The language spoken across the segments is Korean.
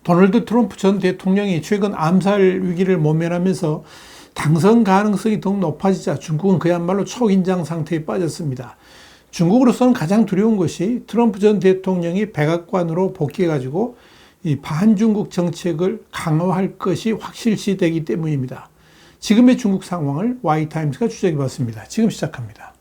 도널드 트럼프 전 대통령이 최근 암살 위기를 모면하면서 당선 가능성이 더욱 높아지자 중국은 그야말로 초긴장 상태에 빠졌습니다. 중국으로서는 가장 두려운 것이 트럼프 전 대통령이 백악관으로 복귀해가지고 이 반중국 정책을 강화할 것이 확실시되기 때문입니다. 지금의 중국 상황을 Y타임스가 추적해봤습니다. 지금 시작합니다.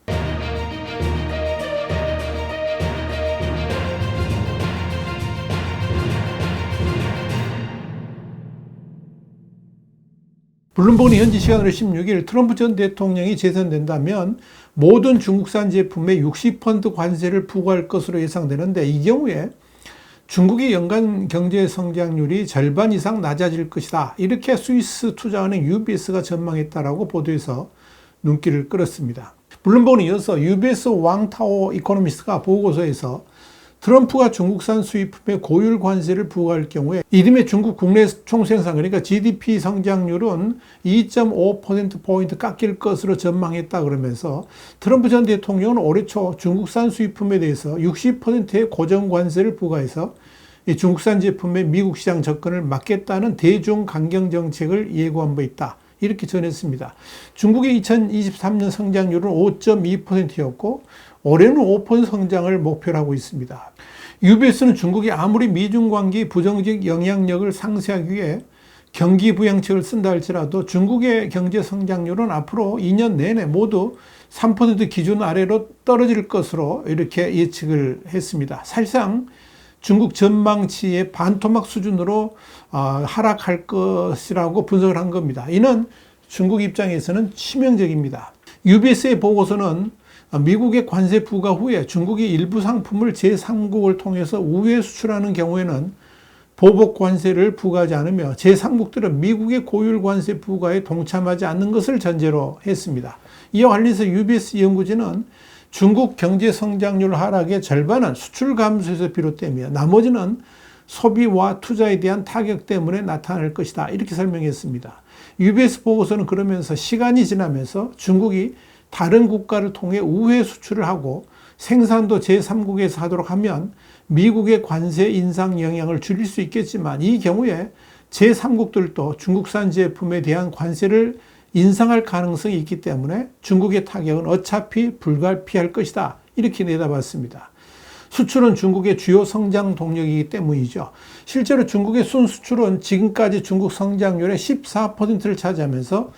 블룸버그는 현지 시간으로 16일 트럼프 전 대통령이 재선된다면 모든 중국산 제품에 60% 관세를 부과할 것으로 예상되는데, 이 경우에 중국의 연간 경제 성장률이 절반 이상 낮아질 것이다, 이렇게 스위스 투자은행 UBS가 전망했다라고 보도해서 눈길을 끌었습니다. 블룸버그는 이어서 UBS 왕타오 이코노미스트가 보고서에서 트럼프가 중국산 수입품에 고율 관세를 부과할 경우에 이듬해 중국 국내 총생산, 그러니까 GDP 성장률은 2.5%포인트 깎일 것으로 전망했다 그러면서 트럼프 전 대통령은 올해 초 중국산 수입품에 대해서 60%의 고정 관세를 부과해서 이 중국산 제품의 미국 시장 접근을 막겠다는 대중 강경 정책을 예고한 바 있다, 이렇게 전했습니다. 중국의 2023년 성장률은 5.2%였고 올해는 5% 성장을 목표로 하고 있습니다. UBS는 중국이 아무리 미중 관계의 부정적 영향력을 상쇄하기 위해 경기 부양책을 쓴다 할지라도 중국의 경제 성장률은 앞으로 2년 내내 모두 3% 기준 아래로 떨어질 것으로 이렇게 예측을 했습니다. 사실상 중국 전망치의 반토막 수준으로 하락할 것이라고 분석을 한 겁니다. 이는 중국 입장에서는 치명적입니다. UBS의 보고서는 미국의 관세 부과 후에 중국이 일부 상품을 제3국을 통해서 우회 수출하는 경우에는 보복 관세를 부과하지 않으며 제3국들은 미국의 고율 관세 부과에 동참하지 않는 것을 전제로 했습니다. 이와 관련해서 UBS 연구진은 중국 경제 성장률 하락의 절반은 수출 감소에서 비롯되며 나머지는 소비와 투자에 대한 타격 때문에 나타날 것이다, 이렇게 설명했습니다. UBS 보고서는 그러면서 시간이 지나면서 중국이 다른 국가를 통해 우회 수출을 하고 생산도 제3국에서 하도록 하면 미국의 관세 인상 영향을 줄일 수 있겠지만, 이 경우에 제3국들도 중국산 제품에 대한 관세를 인상할 가능성이 있기 때문에 중국의 타격은 어차피 불가피할 것이다, 이렇게 내다봤습니다. 수출은 중국의 주요 성장 동력이기 때문이죠. 실제로 중국의 순수출은 지금까지 중국 성장률의 14%를 차지하면서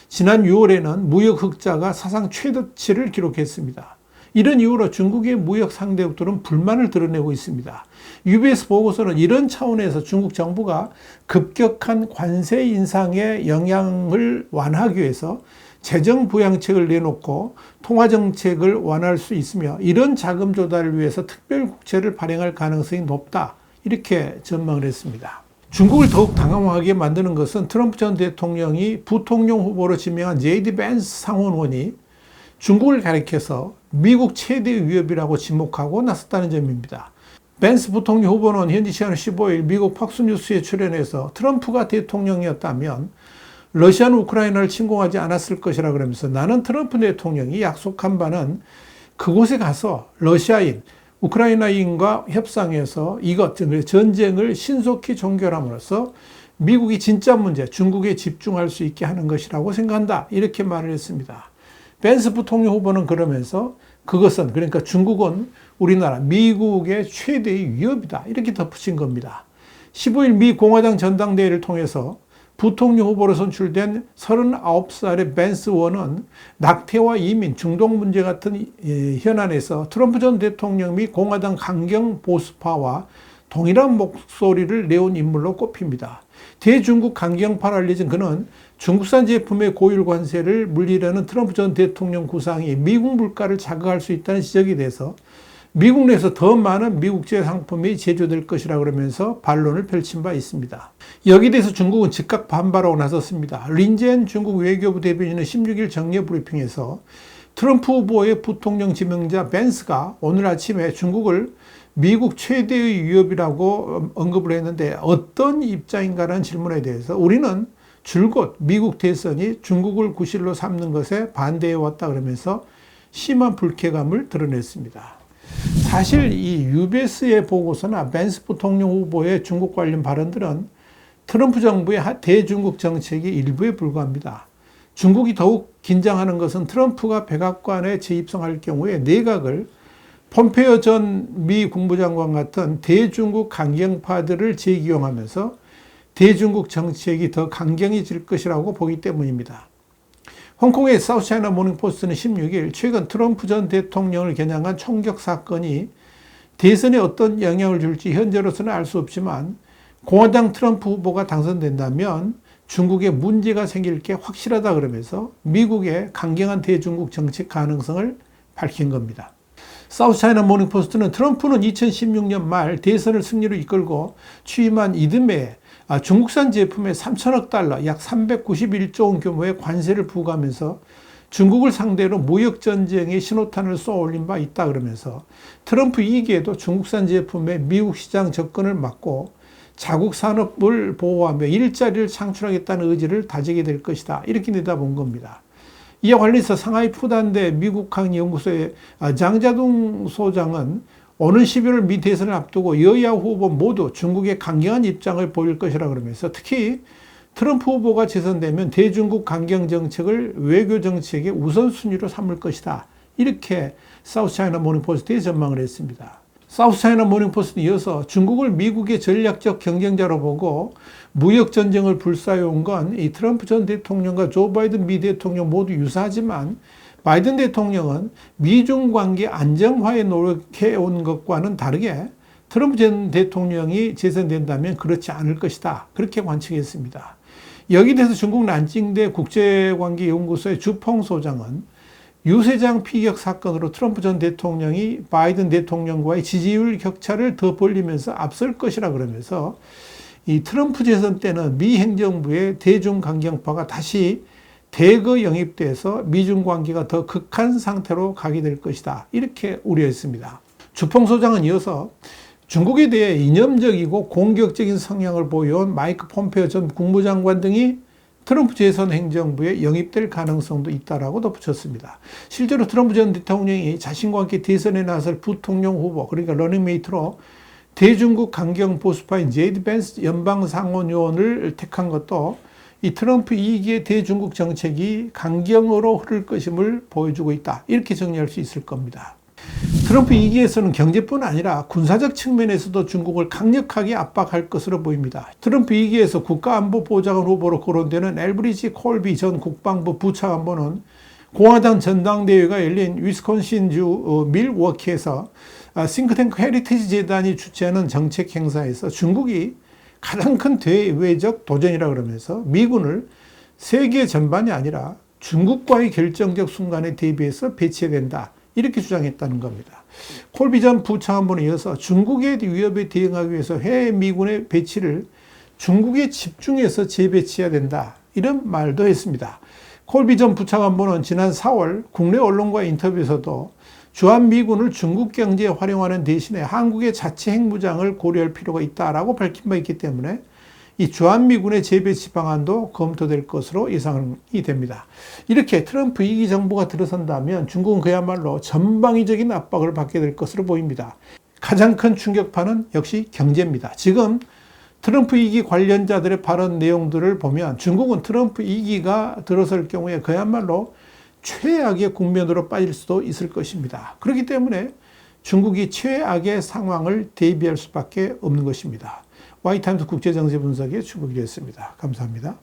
지난 6월에는 무역 흑자가 사상 최대치를 기록했습니다. 이런 이유로 중국의 무역 상대국들은 불만을 드러내고 있습니다. UBS 보고서는 이런 차원에서 중국 정부가 급격한 관세 인상의 영향을 완화하기 위해서 재정 부양책을 내놓고 통화 정책을 완화할 수 있으며 이런 자금 조달을 위해서 특별 국채를 발행할 가능성이 높다, 이렇게 전망을 했습니다. 중국을 더욱 당황하게 만드는 것은 트럼프 전 대통령이 부통령 후보로 지명한 JD 벤스 상원의원이 중국을 가리켜서 미국 최대의 위협이라고 지목하고 나섰다는 점입니다. 벤스 부통령 후보는 현지 시간 15일 미국 팍스뉴스에 출연해서 트럼프가 대통령이었다면 러시아는 우크라이나를 침공하지 않았을 것이라 그러면서 나는 트럼프 대통령이 약속한 바는 그곳에 가서 러시아인, 우크라이나인과 협상해서 이것, 전쟁을 신속히 종결함으로써 미국이 진짜 문제, 중국에 집중할 수 있게 하는 것이라고 생각한다, 이렇게 말을 했습니다. 벤스 부통령 후보는 그러면서 그것은, 그러니까 중국은 우리나라, 미국의 최대의 위협이다, 이렇게 덧붙인 겁니다. 15일 미 공화당 전당대회를 통해서 부통령 후보로 선출된 39살의 벤스 의원은 낙태와 이민, 중동 문제 같은 현안에서 트럼프 전 대통령 및 공화당 강경 보수파와 동일한 목소리를 내온 인물로 꼽힙니다. 대중국 강경파를 알려진 그는 중국산 제품의 고율 관세를 물리려는 트럼프 전 대통령 구상이 미국 물가를 자극할 수 있다는 지적이 돼서 미국 내에서 더 많은 미국제 상품이 제조될 것이라 그러면서 반론을 펼친 바 있습니다. 여기에 대해서 중국은 즉각 반발하고 나섰습니다. 린젠 중국 외교부 대변인은 16일 정례 브리핑에서 트럼프 후보의 부통령 지명자 벤스가 오늘 아침에 중국을 미국 최대의 위협이라고 언급을 했는데 어떤 입장인가라는 질문에 대해서 우리는 줄곧 미국 대선이 중국을 구실로 삼는 것에 반대해왔다 그러면서 심한 불쾌감을 드러냈습니다. 사실 이 UBS의 보고서나 벤스 부통령 후보의 중국 관련 발언들은 트럼프 정부의 대중국 정책의 일부에 불과합니다. 중국이 더욱 긴장하는 것은 트럼프가 백악관에 재입성할 경우에 내각을 폼페이오 전 미 국무장관 같은 대중국 강경파들을 재기용하면서 대중국 정책이 더 강경해질 것이라고 보기 때문입니다. 홍콩의 사우스차이나 모닝포스트는 16일 최근 트럼프 전 대통령을 겨냥한 총격 사건이 대선에 어떤 영향을 줄지 현재로서는 알 수 없지만 공화당 트럼프 후보가 당선된다면 중국에 문제가 생길 게 확실하다 그러면서 미국의 강경한 대중국 정책 가능성을 밝힌 겁니다. 사우스차이나 모닝포스트는 트럼프는 2016년 말 대선을 승리로 이끌고 취임한 이듬해 중국산 제품에 3천억 달러, 약 391조 원 규모의 관세를 부과하면서 중국을 상대로 무역전쟁의 신호탄을 쏘아올린 바 있다 그러면서 트럼프 2기에도 중국산 제품의 미국 시장 접근을 막고 자국 산업을 보호하며 일자리를 창출하겠다는 의지를 다지게 될 것이다. 이렇게 내다본 겁니다. 이와 관련해서 상하이 푸단대 미국학 연구소의 장자둥 소장은 오는 11월 미 대선을 앞두고 여야 후보 모두 중국의 강경한 입장을 보일 것이라 그러면서 특히 트럼프 후보가 재선되면 대중국 강경 정책을 외교 정책의 우선순위로 삼을 것이다. 이렇게 사우스차이나 모닝포스트에 전망을 했습니다. 사우스차이나 모닝포스트는 이어서 중국을 미국의 전략적 경쟁자로 보고 무역전쟁을 불사해온 건 이 트럼프 전 대통령과 조 바이든 미 대통령 모두 유사하지만 바이든 대통령은 미중 관계 안정화에 노력해온 것과는 다르게 트럼프 전 대통령이 재선된다면 그렇지 않을 것이다. 그렇게 관측했습니다. 여기에 대해서 중국 난징대 국제관계연구소의 주펑 소장은 유세장 피격 사건으로 트럼프 전 대통령이 바이든 대통령과의 지지율 격차를 더 벌리면서 앞설 것이라 그러면서 이 트럼프 재선 때는 미 행정부의 대중 강경파가 다시 대거 영입돼서 미중 관계가 더 극한 상태로 가게 될 것이다. 이렇게 우려했습니다. 주펑 소장은 이어서 중국에 대해 이념적이고 공격적인 성향을 보여온 마이크 폼페이오 전 국무장관 등이 트럼프 재선 행정부에 영입될 가능성도 있다라고 덧붙였습니다. 실제로 트럼프 전 대통령이 자신과 함께 대선에 나설 부통령 후보, 그러니까 러닝메이트로 대중국 강경 보수파인 제이드 벤스 연방상원의원을 택한 것도 이 트럼프 2기의 대중국 정책이 강경으로 흐를 것임을 보여주고 있다. 이렇게 정리할 수 있을 겁니다. 트럼프 2기에서는 경제뿐 아니라 군사적 측면에서도 중국을 강력하게 압박할 것으로 보입니다. 트럼프 2기에서 국가안보보좌관 후보로 거론되는 엘브리지 콜비 전 국방부 부차관보는 공화당 전당대회가 열린 위스콘신주 밀워키에서 싱크탱크 헤리티지 재단이 주최하는 정책 행사에서 중국이 가장 큰 대외적 도전이라 그러면서 미군을 세계 전반이 아니라 중국과의 결정적 순간에 대비해서 배치해야 된다. 이렇게 주장했다는 겁니다. 콜비 전 부차관보는 이어서 중국의 위협에 대응하기 위해서 해외 미군의 배치를 중국에 집중해서 재배치해야 된다. 이런 말도 했습니다. 콜비 전 부차관보는 지난 4월 국내 언론과의 인터뷰에서도 주한미군을 중국 경제에 활용하는 대신에 한국의 자체 핵무장을 고려할 필요가 있다라고 밝힌 바 있기 때문에 이 주한미군의 재배치 방안도 검토될 것으로 예상이 됩니다. 이렇게 트럼프 2기 정부가 들어선다면 중국은 그야말로 전방위적인 압박을 받게 될 것으로 보입니다. 가장 큰 충격파는 역시 경제입니다. 지금 트럼프 2기 관련자들의 발언 내용들을 보면 중국은 트럼프 2기가 들어설 경우에 그야말로 최악의 국면으로 빠질 수도 있을 것입니다. 그렇기 때문에 중국이 최악의 상황을 대비할 수밖에 없는 것입니다. 와이타임스 국제정세 분석의 주국이었습니다. 감사합니다.